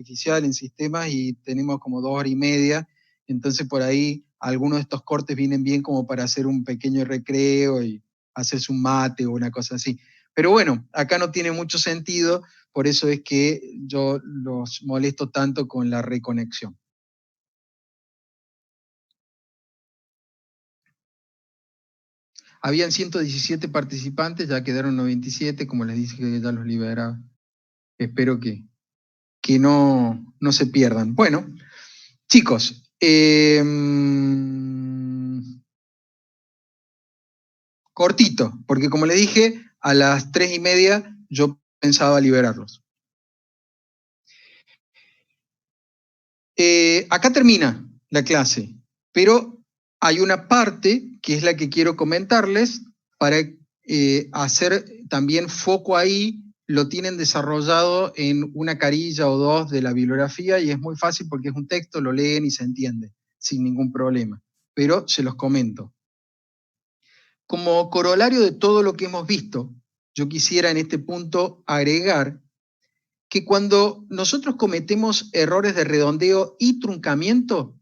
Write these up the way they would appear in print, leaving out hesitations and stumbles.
artificial en sistemas y tenemos como 2 horas y media, entonces por ahí algunos de estos cortes vienen bien como para hacer un pequeño recreo y hacerse un mate o una cosa así. Pero bueno, acá no tiene mucho sentido, por eso es que yo los molesto tanto con la reconexión. Habían 117 participantes, ya quedaron 97, como les dije que ya los liberaba. Espero que no se pierdan. Bueno, chicos, cortito, porque como les dije, a las 3:30 yo pensaba liberarlos. Acá termina la clase, pero hay una parte que es la que quiero comentarles para hacer también foco ahí. Lo tienen desarrollado en una carilla o dos de la bibliografía y es muy fácil porque es un texto, lo leen y se entiende sin ningún problema. Pero se los comento. Como corolario de todo lo que hemos visto, yo quisiera en este punto agregar que cuando nosotros cometemos errores de redondeo y truncamiento,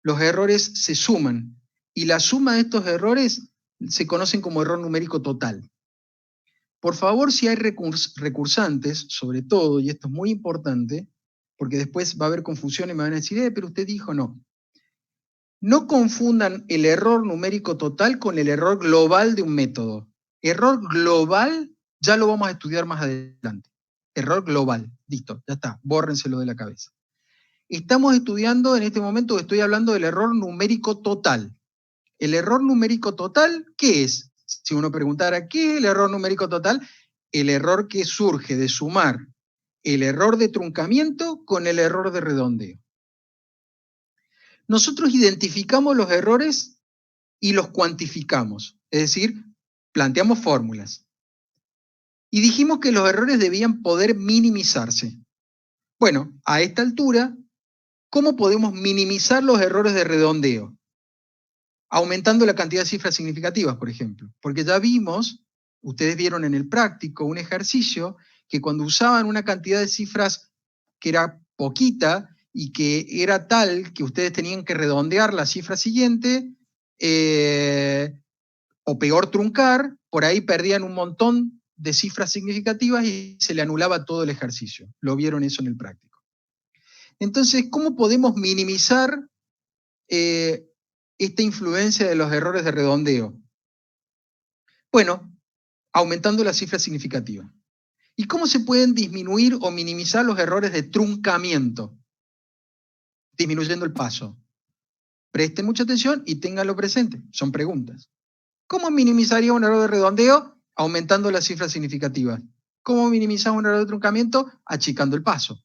los errores se suman y la suma de estos errores se conocen como error numérico total. Por favor, si hay recursantes, sobre todo, y esto es muy importante, porque después va a haber confusión y me van a decir, pero usted dijo no. No confundan el error numérico total con el error global de un método. Error global ya lo vamos a estudiar más adelante. Error global, listo, ya está, bórrenselo de la cabeza. Estamos estudiando en este momento, estoy hablando del error numérico total. El error numérico total, ¿qué es? Si uno preguntara, ¿qué es el error numérico total? El error que surge de sumar el error de truncamiento con el error de redondeo. Nosotros identificamos los errores y los cuantificamos, es decir, planteamos fórmulas. Y dijimos que los errores debían poder minimizarse. Bueno, a esta altura, ¿cómo podemos minimizar los errores de redondeo? Aumentando la cantidad de cifras significativas, por ejemplo. Porque ya vimos, ustedes vieron en el práctico un ejercicio que cuando usaban una cantidad de cifras que era poquita y que era tal que ustedes tenían que redondear la cifra siguiente, o peor truncar, por ahí perdían un montón de cifras significativas y se le anulaba todo el ejercicio. Lo vieron eso en el práctico. Entonces, ¿cómo podemos minimizar esta influencia de los errores de redondeo? Bueno, aumentando la cifra significativa. ¿Y cómo se pueden disminuir o minimizar los errores de truncamiento? Disminuyendo el paso. Presten mucha atención y ténganlo presente, son preguntas. ¿Cómo minimizaría un error de redondeo? Aumentando la cifra significativa. ¿Cómo minimizar un error de truncamiento? Achicando el paso.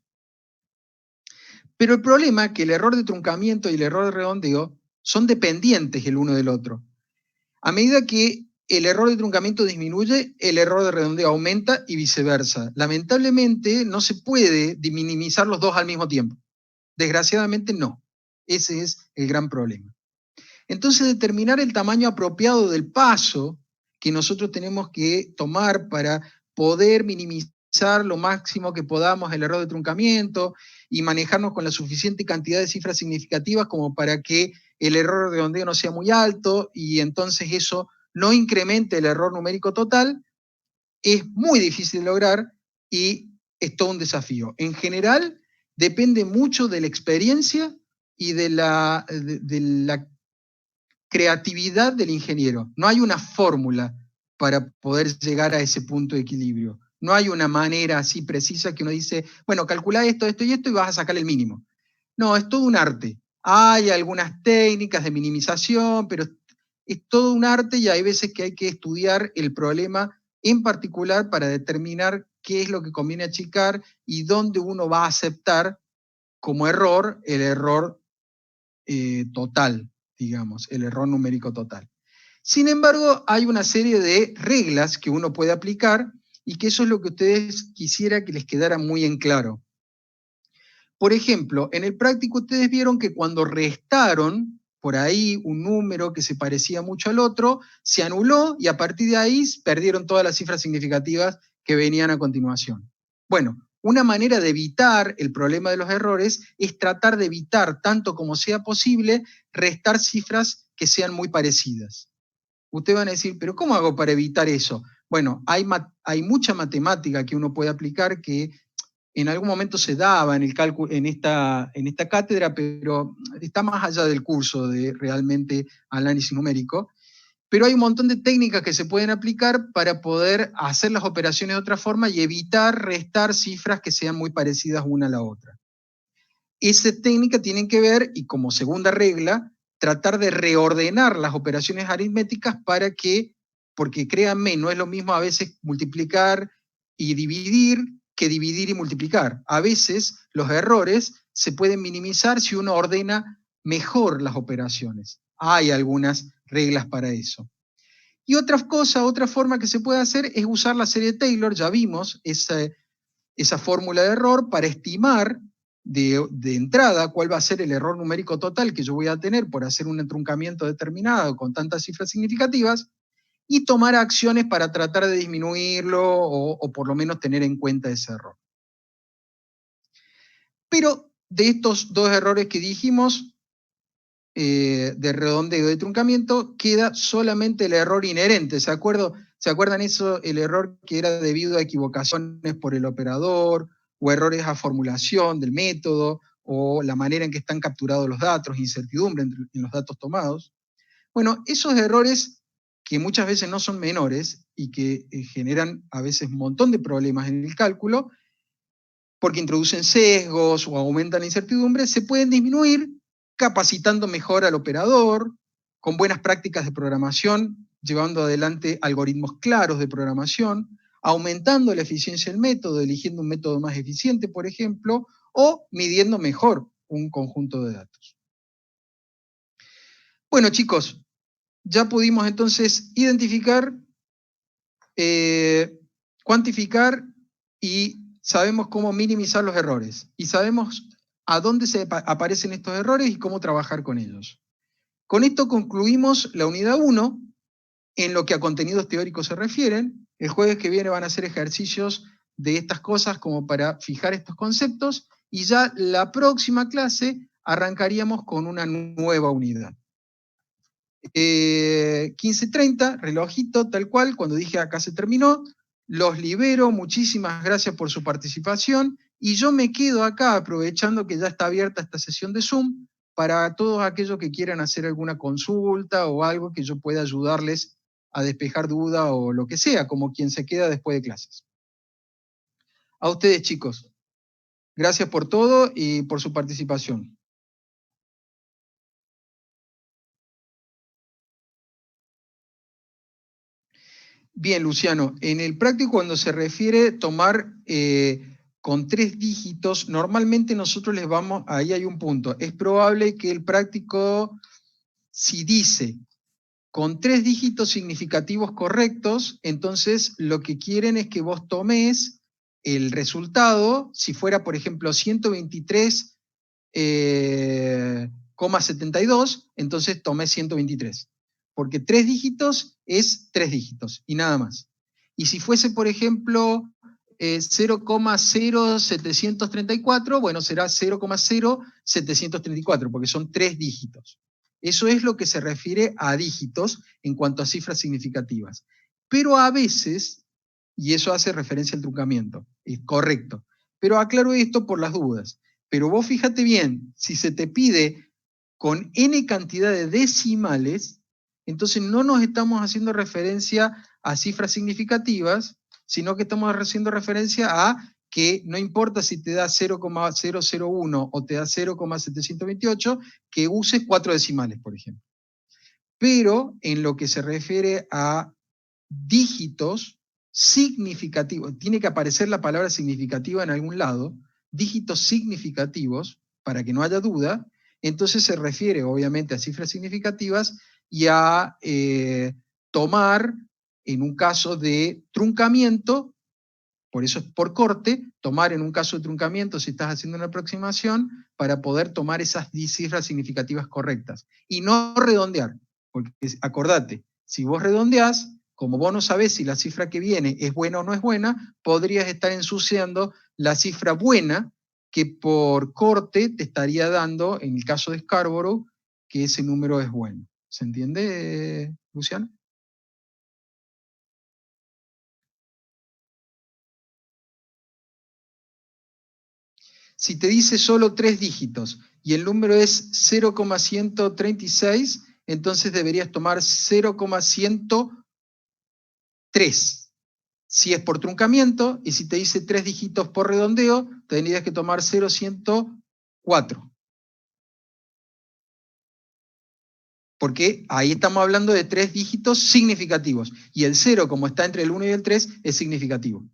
Pero el problema es que el error de truncamiento y el error de redondeo son dependientes el uno del otro. A medida que el error de truncamiento disminuye, el error de redondeo aumenta y viceversa. Lamentablemente no se puede minimizar los dos al mismo tiempo. Desgraciadamente no. Ese es el gran problema. Entonces, determinar el tamaño apropiado del paso que nosotros tenemos que tomar para poder minimizar lo máximo que podamos el error de truncamiento y manejarnos con la suficiente cantidad de cifras significativas como para que el error de redondeo no sea muy alto y entonces eso no incremente el error numérico total, es muy difícil de lograr y es todo un desafío. En general, depende mucho de la experiencia y de la creatividad del ingeniero. No hay una fórmula para poder llegar a ese punto de equilibrio. No hay una manera así precisa que uno dice, bueno, calcula esto, esto y esto y vas a sacar el mínimo. No, es todo un arte. Hay algunas técnicas de minimización, pero es todo un arte y hay veces que hay que estudiar el problema en particular para determinar qué es lo que conviene achicar y dónde uno va a aceptar como error el error total, digamos, el error numérico total. Sin embargo, hay una serie de reglas que uno puede aplicar y que eso es lo que ustedes quisiera que les quedara muy en claro. Por ejemplo, en el práctico ustedes vieron que cuando restaron por ahí un número que se parecía mucho al otro, se anuló y a partir de ahí perdieron todas las cifras significativas que venían a continuación. Bueno, Una manera de evitar el problema de los errores es tratar de evitar, tanto como sea posible, restar cifras que sean muy parecidas. Ustedes van a decir, ¿pero cómo hago para evitar eso? Bueno, hay mucha matemática que uno puede aplicar que en algún momento se daba en el cálculo, en esta cátedra, pero está más allá del curso de realmente análisis numérico. Pero hay un montón de técnicas que se pueden aplicar para poder hacer las operaciones de otra forma y evitar restar cifras que sean muy parecidas una a la otra. Esa técnica tiene que ver, y como segunda regla, tratar de reordenar las operaciones aritméticas para que, porque créanme, no es lo mismo a veces multiplicar y dividir que dividir y multiplicar. A veces los errores se pueden minimizar si uno ordena mejor las operaciones. Hay algunas reglas para eso. Y otra cosa, otra forma que se puede hacer es usar la serie de Taylor, ya vimos esa fórmula de error para estimar de entrada cuál va a ser el error numérico total que yo voy a tener por hacer un entruncamiento determinado con tantas cifras significativas y tomar acciones para tratar de disminuirlo o por lo menos tener en cuenta ese error. Pero de estos dos errores que dijimos, de redondeo y de truncamiento, queda solamente el error inherente. ¿Se acuerdan eso? El error que era debido a equivocaciones por el operador, o errores a formulación del método, o la manera en que están capturados los datos, incertidumbre en los datos tomados. Bueno, esos errores que muchas veces no son menores y que generan a veces un montón de problemas en el cálculo, porque introducen sesgos o aumentan la incertidumbre, se pueden disminuir capacitando mejor al operador, con buenas prácticas de programación, llevando adelante algoritmos claros de programación, aumentando la eficiencia del método, eligiendo un método más eficiente, por ejemplo, o midiendo mejor un conjunto de datos. Bueno, chicos, ya pudimos entonces identificar, cuantificar y sabemos cómo minimizar los errores. Y sabemos a dónde aparecen estos errores y cómo trabajar con ellos. Con esto concluimos la unidad 1 en lo que a contenidos teóricos se refieren. El jueves que viene van a hacer ejercicios de estas cosas como para fijar estos conceptos y ya la próxima clase arrancaríamos con una nueva unidad. 15:30, relojito, tal cual, cuando dije acá se terminó. Los libero, muchísimas gracias por su participación y yo me quedo acá aprovechando que ya está abierta esta sesión de Zoom para todos aquellos que quieran hacer alguna consulta o algo que yo pueda ayudarles a despejar duda o lo que sea, como quien se queda después de clases. A ustedes, chicos, gracias por todo y por su participación. Bien, Luciano, en el práctico cuando se refiere tomar con 3 dígitos, normalmente nosotros les vamos, ahí hay un punto, es probable que el práctico, si dice con 3 dígitos significativos correctos, entonces lo que quieren es que vos tomes el resultado, si fuera por ejemplo 123,72, entonces tomé 123. Porque 3 dígitos es 3 dígitos y nada más. Y si fuese, por ejemplo, 0,0734, bueno, será 0,0734, porque son 3 dígitos. Eso es lo que se refiere a dígitos en cuanto a cifras significativas. Pero a veces, y eso hace referencia al truncamiento, es correcto, pero aclaro esto por las dudas. Pero vos fíjate bien, si se te pide con n cantidad de decimales, entonces no nos estamos haciendo referencia a cifras significativas, sino que estamos haciendo referencia a que no importa si te da 0,001 o te da 0,728, que uses 4 decimales, por ejemplo. Pero en lo que se refiere a dígitos significativos, tiene que aparecer la palabra significativa en algún lado, dígitos significativos, para que no haya duda, entonces se refiere obviamente a cifras significativas y a tomar, en un caso de truncamiento, por eso es por corte, tomar en un caso de truncamiento, si estás haciendo una aproximación, para poder tomar esas cifras significativas correctas. Y no redondear, porque acordate, si vos redondeás, como vos no sabés si la cifra que viene es buena o no es buena, podrías estar ensuciando la cifra buena, que por corte te estaría dando, en el caso de Scarborough, que ese número es bueno. ¿Se entiende, Luciano? Si te dice solo 3 dígitos y el número es 0,136, entonces deberías tomar 0,103. Si es por truncamiento, y si te dice 3 dígitos por redondeo, tendrías que tomar 0,104. Porque ahí estamos hablando de 3 dígitos significativos. Y el 0, como está entre el 1 y el 3, es significativo.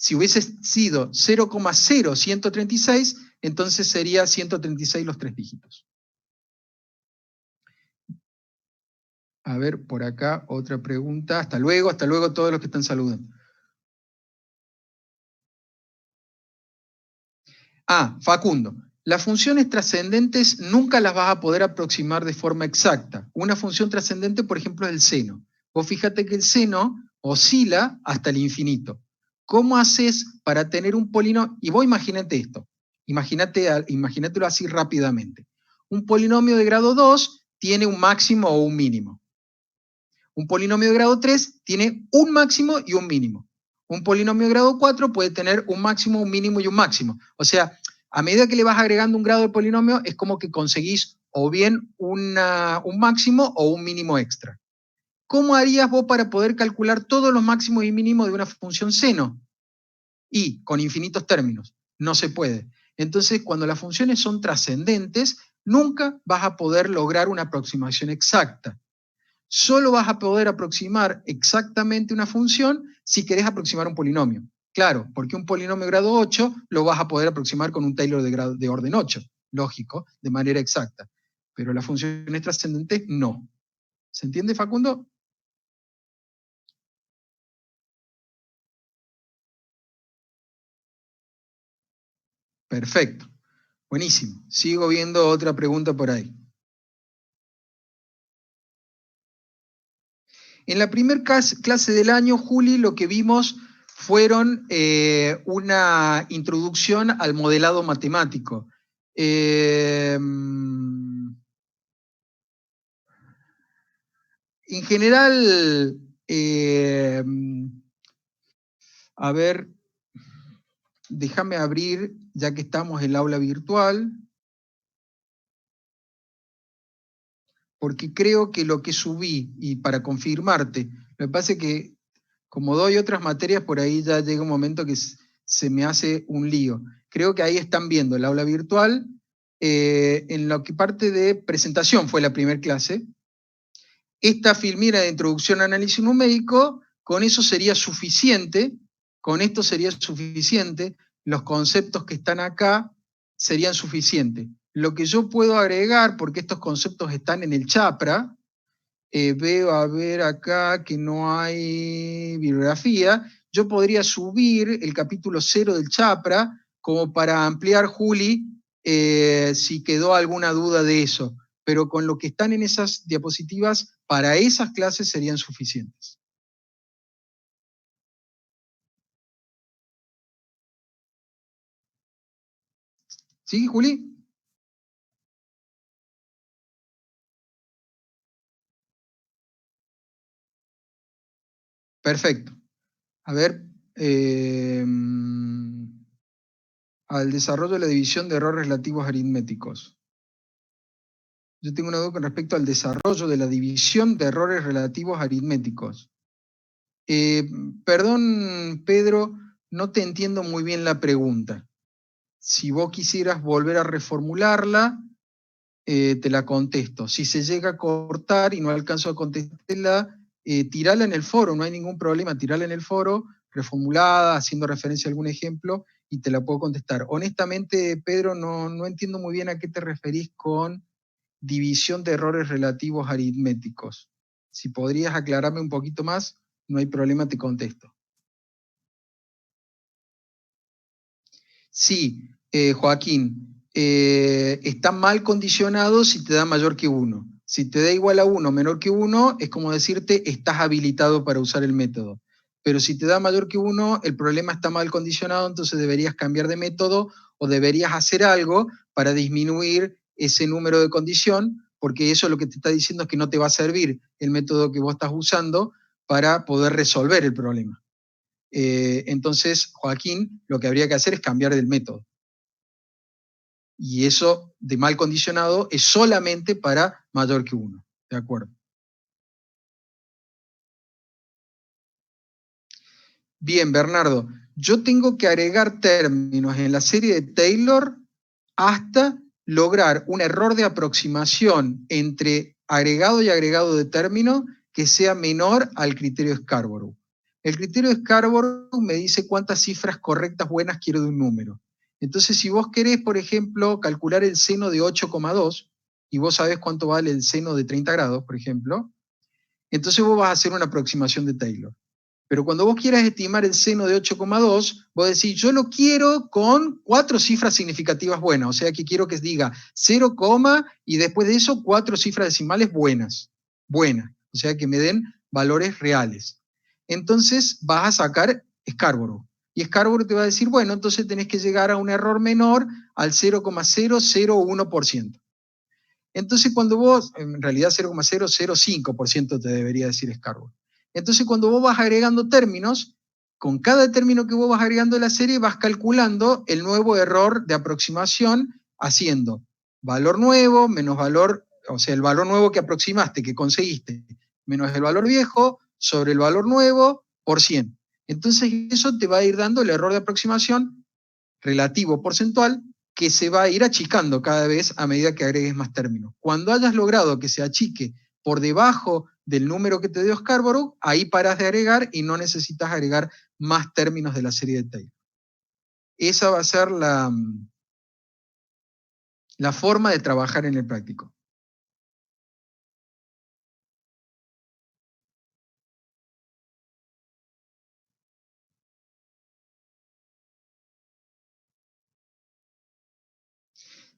Si hubiese sido 0,0136, entonces sería 136 los 3 dígitos. A ver, por acá otra pregunta. Hasta luego todos los que están saludando. Facundo. Las funciones trascendentes nunca las vas a poder aproximar de forma exacta. Una función trascendente, por ejemplo, es el seno. Vos fíjate que el seno oscila hasta el infinito. ¿Cómo haces para tener un polinomio? Y vos imagínate esto. Imagínatelo así rápidamente. Un polinomio de grado 2 tiene un máximo o un mínimo. Un polinomio de grado 3 tiene un máximo y un mínimo. Un polinomio de grado 4 puede tener un máximo, un mínimo y un máximo. O sea, a medida que le vas agregando un grado de polinomio, es como que conseguís o bien un máximo o un mínimo extra. ¿Cómo harías vos para poder calcular todos los máximos y mínimos de una función seno? Y con infinitos términos. No se puede. Entonces, cuando las funciones son trascendentes, nunca vas a poder lograr una aproximación exacta. Solo vas a poder aproximar exactamente una función si querés aproximar un polinomio. Claro, porque un polinomio de grado 8 lo vas a poder aproximar con un Taylor de orden 8, lógico, de manera exacta. Pero las funciones trascendentes no. ¿Se entiende, Facundo? Perfecto. Buenísimo. Sigo viendo otra pregunta por ahí. En la primera clase del año, Juli, lo que vimos fueron una introducción al modelado matemático. En general, a ver, déjame abrir, ya que estamos en el aula virtual, porque creo que lo que subí, y para confirmarte, me parece que como doy otras materias, por ahí ya llega un momento que se me hace un lío. Creo que ahí están viendo el aula virtual. En lo que parte de presentación fue la primera clase. Esta filmina de introducción a análisis numérico, con eso sería suficiente, con esto sería suficiente, los conceptos que están acá serían suficientes. Lo que yo puedo agregar, porque estos conceptos están en el chapra, veo a ver acá que no hay bibliografía, yo podría subir el capítulo 0 del chapra como para ampliar, Juli, si quedó alguna duda de eso, pero con lo que están en esas diapositivas, para esas clases serían suficientes. ¿Sí, Juli? Perfecto. A ver, al desarrollo de la división de errores relativos aritméticos. Yo tengo una duda con respecto al desarrollo de la división de errores relativos aritméticos. Eh, Perdón, Pedro, no te entiendo muy bien la pregunta. Si vos quisieras volver a reformularla, te la contesto. Si se llega a cortar y no alcanzo a contestarla, tirala en el foro, no hay ningún problema, tirala en el foro, reformulada, haciendo referencia a algún ejemplo, y te la puedo contestar. Honestamente, Pedro, no entiendo muy bien a qué te referís con división de errores relativos aritméticos. Si podrías aclararme un poquito más, no hay problema, te contesto. Sí, Joaquín, está mal condicionado si te da mayor que 1. Si te da igual a 1, menor que 1, es como decirte, estás habilitado para usar el método. pero si te da mayor que 1, el problema está mal condicionado, entonces deberías cambiar de método o deberías hacer algo para disminuir ese número de condición, porque eso lo que te está diciendo es que no te va a servir el método que vos estás usando para poder resolver el problema. Entonces, Joaquín, lo que habría que hacer es cambiar el método. Y eso de mal condicionado es solamente para mayor que 1. ¿De acuerdo? Bien, Bernardo. Yo tengo que agregar términos en la serie de Taylor hasta lograr un error de aproximación entre agregado y agregado de término que sea menor al criterio Scarborough. El criterio Scarborough me dice cuántas cifras correctas buenas quiero de un número. Entonces, si vos querés, por ejemplo, calcular el seno de 8,2, y vos sabés cuánto vale el seno de 30 grados, por ejemplo, entonces vos vas a hacer una aproximación de Taylor. Pero cuando vos quieras estimar el seno de 8,2, vos decís, yo lo quiero con 4 cifras significativas buenas, o sea que quiero que diga 0, y después de eso 4 cifras decimales buenas, o sea que me den valores reales. Entonces vas a sacar Scarborough. Y Scarborough te va a decir, bueno, entonces tenés que llegar a un error menor al 0,001%. Entonces cuando vos, en realidad 0,005% te debería decir Scarborough. Entonces cuando vos vas agregando términos, con cada término que vos vas agregando en la serie vas calculando el nuevo error de aproximación haciendo valor nuevo menos valor, o sea, el valor nuevo que aproximaste, que conseguiste, menos el valor viejo sobre el valor nuevo por 100. Entonces eso te va a ir dando el error de aproximación relativo porcentual que se va a ir achicando cada vez a medida que agregues más términos. Cuando hayas logrado que se achique por debajo del número que te dio Scarborough, ahí paras de agregar y no necesitas agregar más términos de la serie de Taylor. Esa va a ser la forma de trabajar en el práctico.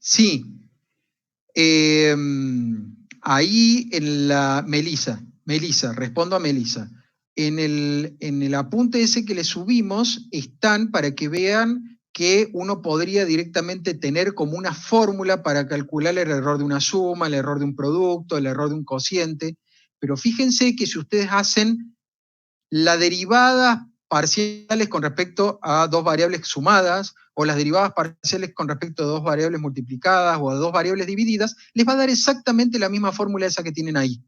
Sí. Ahí en la Melissa, respondo a Melissa. En el apunte ese que le subimos están para que vean que uno podría directamente tener como una fórmula para calcular el error de una suma, el error de un producto, el error de un cociente, pero fíjense que si ustedes hacen las derivadas parciales con respecto a dos variables sumadas, o las derivadas parciales con respecto a dos variables multiplicadas o a dos variables divididas, les va a dar exactamente la misma fórmula esa que tienen ahí.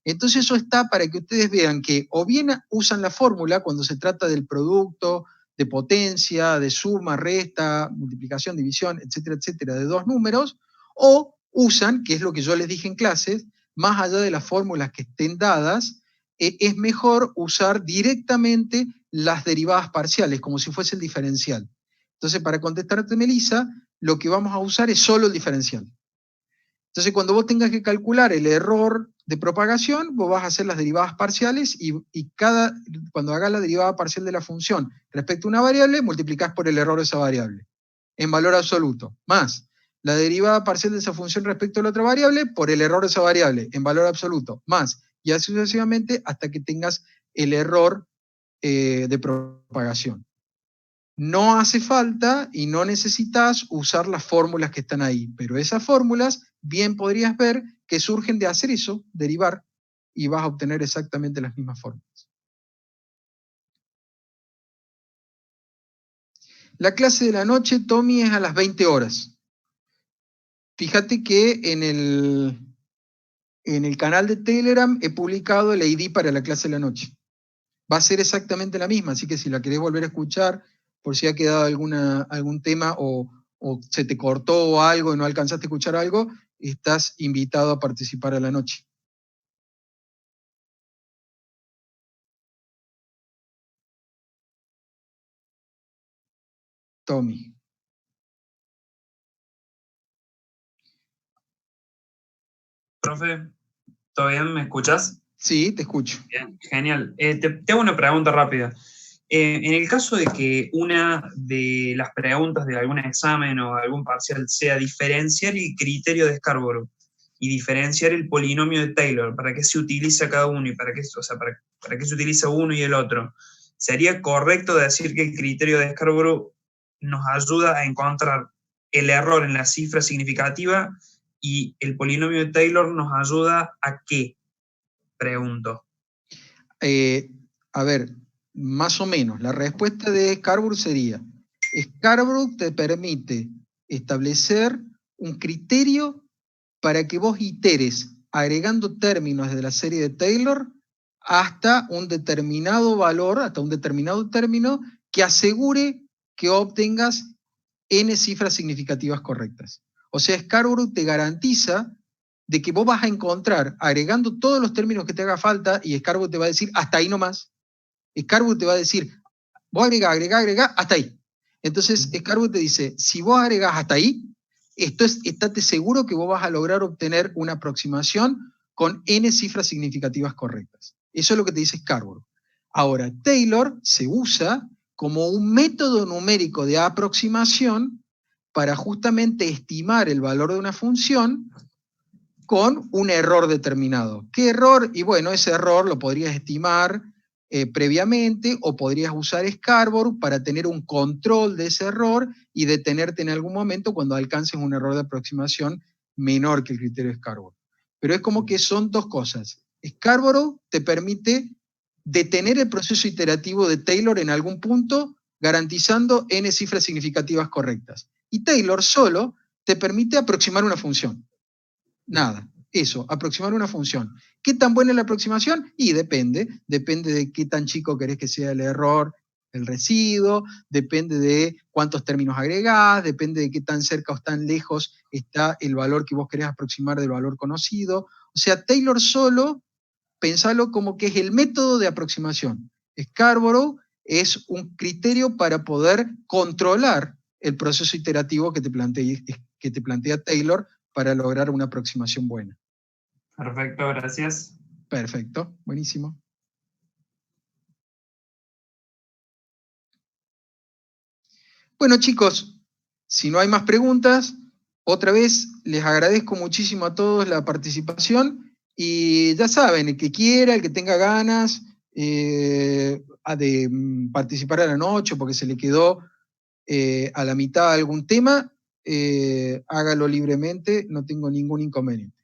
Entonces eso está para que ustedes vean que o bien usan la fórmula cuando se trata del producto, de potencia, de suma, resta, multiplicación, división, etcétera, de dos números, o usan, que es lo que yo les dije en clases, más allá de las fórmulas que estén dadas, es mejor usar directamente las derivadas parciales, como si fuese el diferencial. Entonces, para contestarte, Melissa, lo que vamos a usar es solo el diferencial. Entonces, cuando vos tengas que calcular el error de propagación, vos vas a hacer las derivadas parciales y cuando hagas la derivada parcial de la función respecto a una variable, multiplicás por el error de esa variable, en valor absoluto, más la derivada parcial de esa función respecto a la otra variable por el error de esa variable, en valor absoluto, más, y así sucesivamente hasta que tengas el error de propagación. No hace falta y no necesitas usar las fórmulas que están ahí, pero esas fórmulas bien podrías ver que surgen de hacer eso, derivar, y vas a obtener exactamente las mismas fórmulas. La clase de la noche, Tommy, es a las 20 horas. Fíjate que en el canal de Telegram he publicado el ID para la clase de la noche. Va a ser exactamente la misma, así que si la querés volver a escuchar, por si ha quedado algún tema o se te cortó algo y no alcanzaste a escuchar algo, estás invitado a participar a la noche. Tommy. Profe, ¿todo bien? ¿Me escuchas? Sí, te escucho. Bien, genial. Te hago una pregunta rápida. En el caso de que una de las preguntas de algún examen o algún parcial sea diferenciar el criterio de Scarborough, y diferenciar el polinomio de Taylor, para qué se utiliza cada uno y para qué, o sea, para qué se utiliza uno y el otro, ¿sería correcto decir que el criterio de Scarborough nos ayuda a encontrar el error en la cifra significativa y el polinomio de Taylor nos ayuda a qué? Pregunto. A ver, más o menos, la respuesta de Scarborough sería, Scarborough te permite establecer un criterio para que vos iteres agregando términos de la serie de Taylor hasta un determinado valor, hasta un determinado término que asegure que obtengas n cifras significativas correctas. O sea, Scarborough te garantiza de que vos vas a encontrar, agregando todos los términos que te haga falta, y Scarborough te va a decir, hasta ahí nomás. Scarborough te va a decir, vos agregá, hasta ahí. Entonces, Scarborough te dice, si vos agregás hasta ahí, estate seguro que vos vas a lograr obtener una aproximación con n cifras significativas correctas. Eso es lo que te dice Scarborough. Ahora, Taylor se usa como un método numérico de aproximación para justamente estimar el valor de una función con un error determinado. ¿Qué error? Y bueno, ese error lo podrías estimar previamente o podrías usar Scarborough para tener un control de ese error y detenerte en algún momento cuando alcances un error de aproximación menor que el criterio de Scarborough. Pero es como que son dos cosas. Scarborough te permite detener el proceso iterativo de Taylor en algún punto, garantizando n cifras significativas correctas. Y Taylor solo te permite aproximar una función. Nada, eso, aproximar una función. ¿Qué tan buena es la aproximación? Y depende de qué tan chico querés que sea el error, el residuo, depende de cuántos términos agregás, depende de qué tan cerca o tan lejos está el valor que vos querés aproximar del valor conocido. O sea, Taylor solo, pensalo como que es el método de aproximación. Scarborough es un criterio para poder controlar el proceso iterativo que te plantea Taylor para lograr una aproximación buena. Perfecto, gracias. Perfecto, buenísimo. Bueno, chicos, si no hay más preguntas, otra vez les agradezco muchísimo a todos la participación y ya saben, el que quiera, el que tenga ganas de participar a la noche porque se le quedó a la mitad algún tema, hágalo libremente, no tengo ningún inconveniente.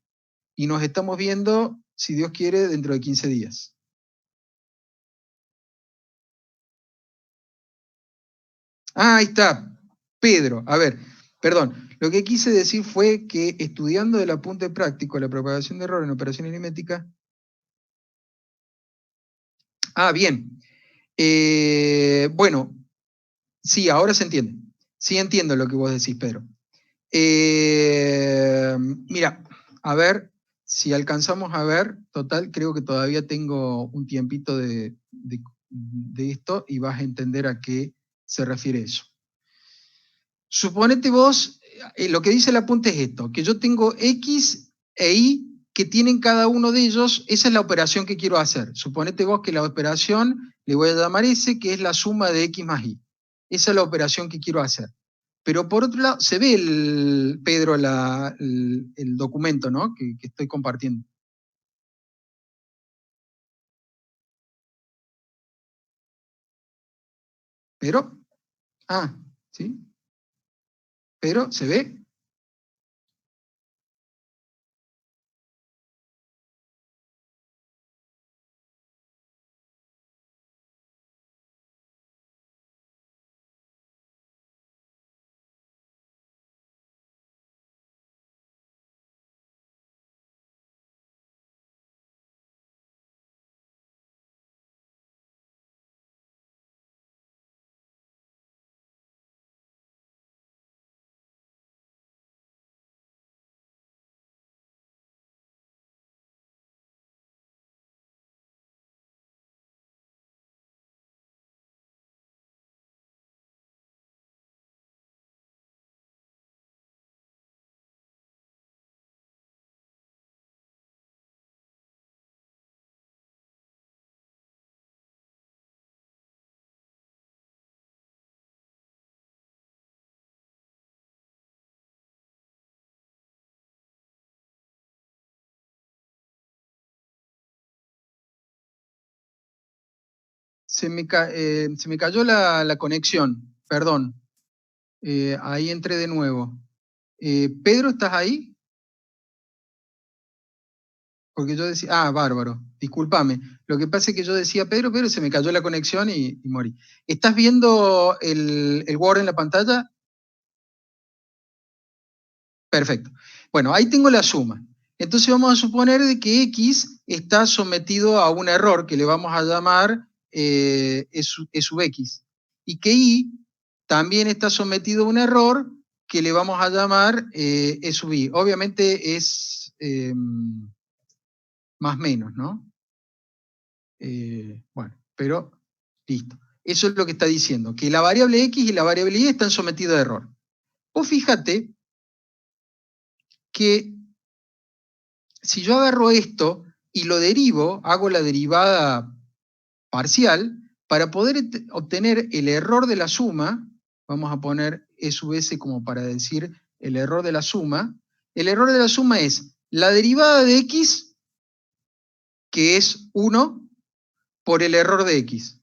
Y nos estamos viendo, si Dios quiere, dentro de 15 días. Ah, ahí está, Pedro. A ver, perdón. Lo que quise decir fue que estudiando del apunte práctico la propagación de error en operaciones aritméticas. Ah, bien. Bueno, sí, ahora se entiende. Sí entiendo lo que vos decís, Pedro. Mira, a ver si alcanzamos a ver, total, creo que todavía tengo un tiempito de esto y vas a entender a qué se refiere eso. Suponete vos, lo que dice el apunte es esto, que yo tengo X e Y que tienen cada uno de ellos, esa es la operación que quiero hacer. Suponete vos que la operación, le voy a llamar S, que es la suma de X más Y. Esa es la operación que quiero hacer. Pero por otro lado, se ve, Pedro, el documento, ¿no? que estoy compartiendo. Pero, ¿sí? Pero, ¿se ve? se me cayó la conexión, perdón. Ahí entré de nuevo. Pedro, ¿estás ahí? Porque yo decía, bárbaro, discúlpame. Lo que pasa es que yo decía Pedro, pero se me cayó la conexión y morí. ¿Estás viendo el Word en la pantalla? Perfecto. Bueno, ahí tengo la suma. Entonces vamos a suponer de que X está sometido a un error que le vamos a llamar E sub X. Y que Y también está sometido a un error que le vamos a llamar E sub Y. Obviamente es más menos, ¿no? Bueno, pero listo. Eso es lo que está diciendo, que la variable X y la variable Y están sometidas a error. Vos fíjate que si yo agarro esto y lo derivo, hago la derivada parcial, para poder obtener el error de la suma, vamos a poner E sub S como para decir el error de la suma, el error de la suma es la derivada de X, que es 1, por el error de X.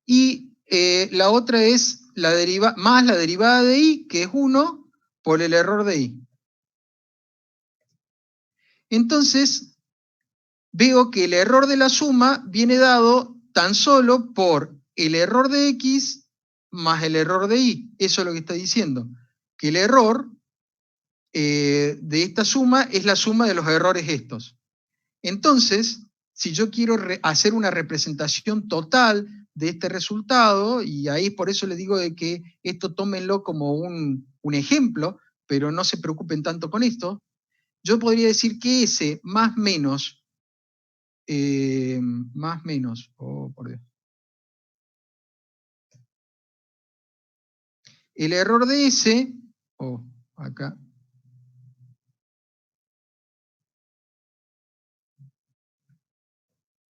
Y la otra es más la derivada de Y, que es 1, por el error de Y. Entonces, veo que el error de la suma viene dado tan solo por el error de X más el error de Y. Eso es lo que está diciendo. Que el error de esta suma es la suma de los errores estos. Entonces, si yo quiero hacer una representación total de este resultado, y ahí por eso les digo de que esto tómenlo como un ejemplo, pero no se preocupen tanto con esto, yo podría decir que S más menos, oh por Dios. El error de S, acá.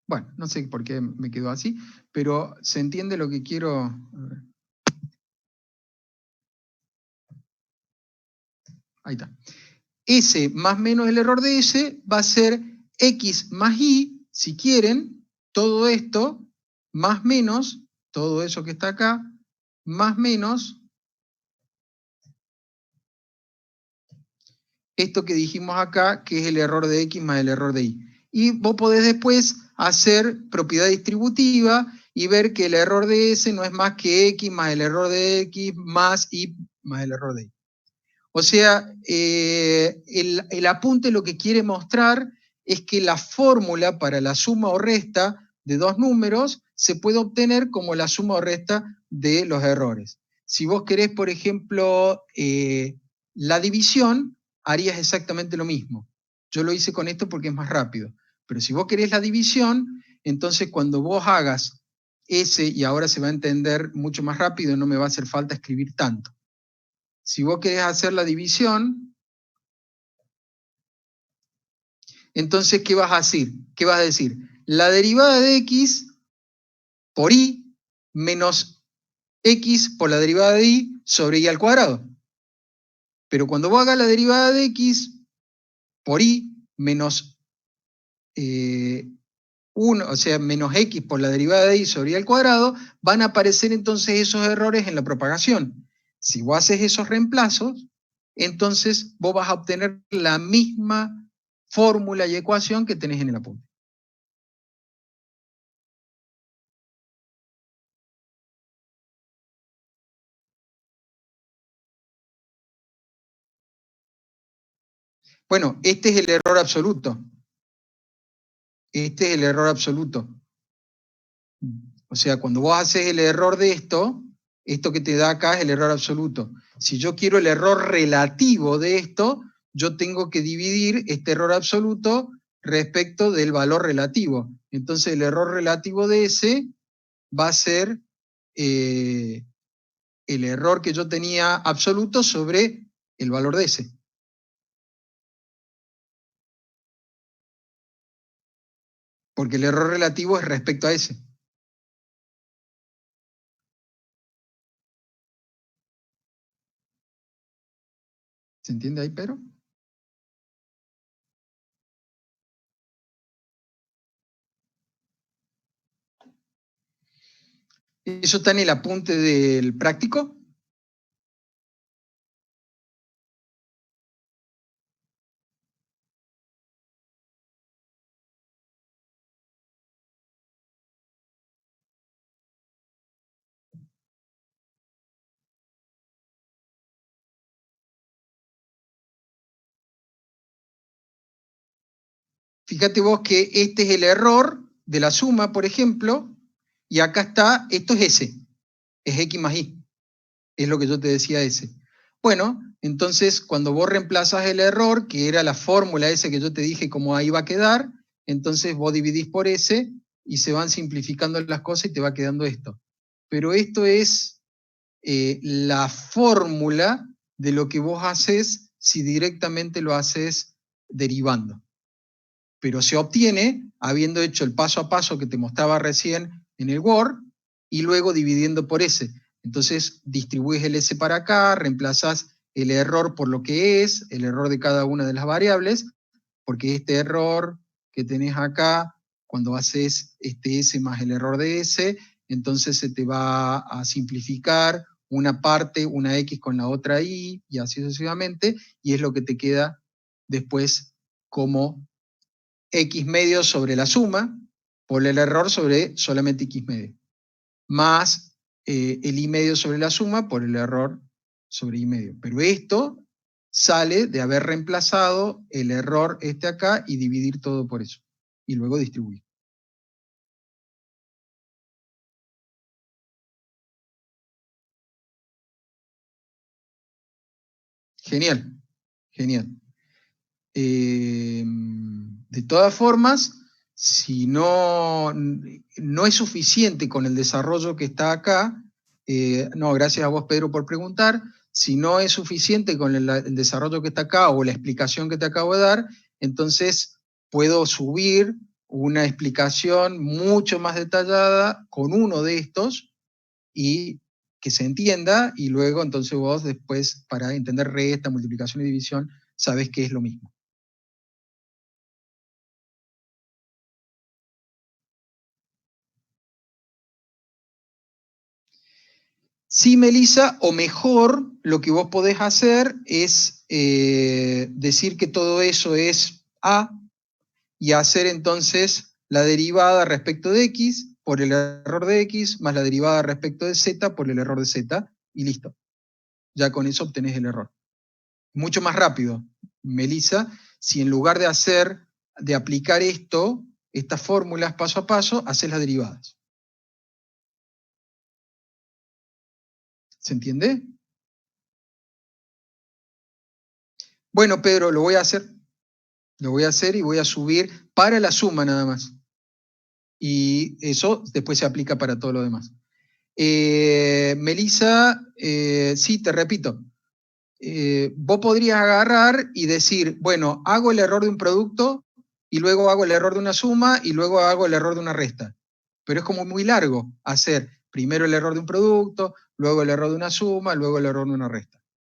Bueno, no sé por qué me quedó así, pero se entiende lo que quiero. A ver. Ahí está. S más menos el error de S va a ser X más Y, si quieren, todo esto, más menos, todo eso que está acá, más menos esto que dijimos acá, que es el error de X más el error de Y. Y vos podés después hacer propiedad distributiva y ver que el error de S no es más que X más el error de X más Y más el error de Y. O sea, el apunte lo que quiere mostrar es que la fórmula para la suma o resta de dos números se puede obtener como la suma o resta de los errores. Si vos querés, por ejemplo, la división, harías exactamente lo mismo. Yo lo hice con esto porque es más rápido. Pero si vos querés la división, entonces cuando vos hagas ese, y ahora se va a entender mucho más rápido, no me va a hacer falta escribir tanto. Si vos querés hacer la división, entonces, ¿qué vas a decir? ¿Qué vas a decir? La derivada de X por Y menos X por la derivada de Y sobre Y al cuadrado. Pero cuando vos hagas la derivada de X por Y menos 1, o sea, menos X por la derivada de Y sobre Y al cuadrado, van a aparecer entonces esos errores en la propagación. Si vos haces esos reemplazos, entonces vos vas a obtener la misma fórmula y ecuación que tenés en el apunte. Bueno, este es el error absoluto. Este es el error absoluto. O sea, cuando vos haces el error de esto que te da acá es el error absoluto. Si yo quiero el error relativo de esto, yo tengo que dividir este error absoluto respecto del valor relativo. Entonces el error relativo de ese va a ser el error que yo tenía absoluto sobre el valor de ese. Porque el error relativo es respecto a ese. ¿Se entiende ahí, Pedro? ¿Eso está en el apunte del práctico? Fíjate vos que este es el error de la suma, por ejemplo, y acá está, esto es S, es X más Y, es lo que yo te decía S. Bueno, entonces cuando vos reemplazas el error, que era la fórmula S que yo te dije cómo ahí va a quedar, entonces vos dividís por S y se van simplificando las cosas y te va quedando esto. Pero esto es la fórmula de lo que vos haces si directamente lo haces derivando. Pero se obtiene habiendo hecho el paso a paso que te mostraba recién en el Word y luego dividiendo por S. Entonces distribuyes el S para acá, reemplazas el error por lo que es, el error de cada una de las variables, porque este error que tenés acá, cuando haces este S más el error de S, entonces se te va a simplificar una parte, una X con la otra Y, y así sucesivamente, y es lo que te queda después como X medio sobre la suma, por el error sobre solamente X medio, más el Y medio sobre la suma por el error sobre Y medio. Pero esto sale de haber reemplazado el error este acá y dividir todo por eso. Y luego distribuir. Genial, genial. De todas formas, si no es suficiente con el desarrollo que está acá, no, gracias a vos, Pedro, por preguntar, si no es suficiente con el desarrollo que está acá o la explicación que te acabo de dar, entonces puedo subir una explicación mucho más detallada con uno de estos y que se entienda, y luego entonces vos después, para entender resta, multiplicación y división, sabés que es lo mismo. Sí, Melissa, o mejor, lo que vos podés hacer es decir que todo eso es A y hacer entonces la derivada respecto de X por el error de X más la derivada respecto de Z por el error de Z y listo. Ya con eso obtenés el error. Mucho más rápido, Melissa, si en lugar de aplicar esto, estas fórmulas paso a paso, haces las derivadas. ¿Se entiende? Bueno, Pedro, lo voy a hacer. Lo voy a hacer y voy a subir para la suma nada más. Y eso después se aplica para todo lo demás. Melissa, sí, te repito. Vos podrías agarrar y decir, bueno, hago el error de un producto y luego hago el error de una suma y luego hago el error de una resta. Pero es como muy largo hacer primero el error de un producto, luego el error de una suma, luego el error de una resta.